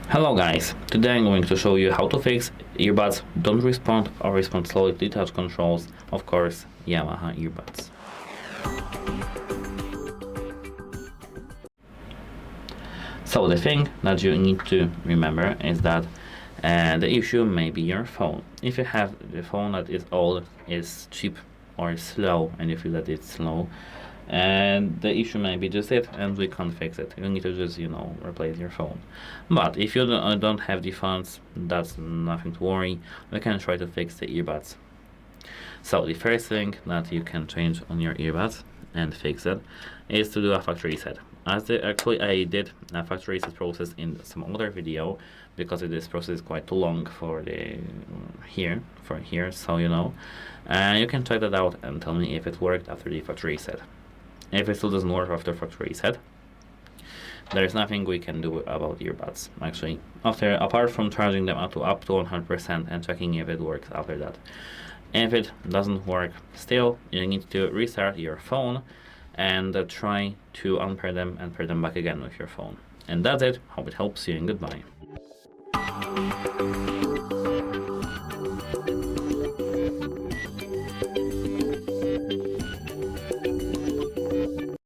Hello guys, today I'm going to show you how to fix earbuds don't respond or respond slowly to touch controls, of course Yamaha earbuds. So the thing that you need to remember is that the issue may be your phone. If you have the phone that is old, is cheap or is slow and you feel that it's slow, and the issue may be just it and we can't fix it. You need to just replace your phone. But if you don't have the funds, that's nothing to worry. We can try to fix the earbuds. So the first thing that you can change on your earbuds and fix it is to do a factory reset. Actually I did a factory reset process in some other video, because this process is quite too long for the here, so and you can check that out and tell me if it worked after the factory reset. If it still doesn't work after factory reset, there is nothing we can do about earbuds. Actually, apart from charging them up to 100% and checking if it works after that. If it doesn't work still, you need to restart your phone and try to unpair them and pair them back again with your phone. And that's it. Hope it helps you, and goodbye.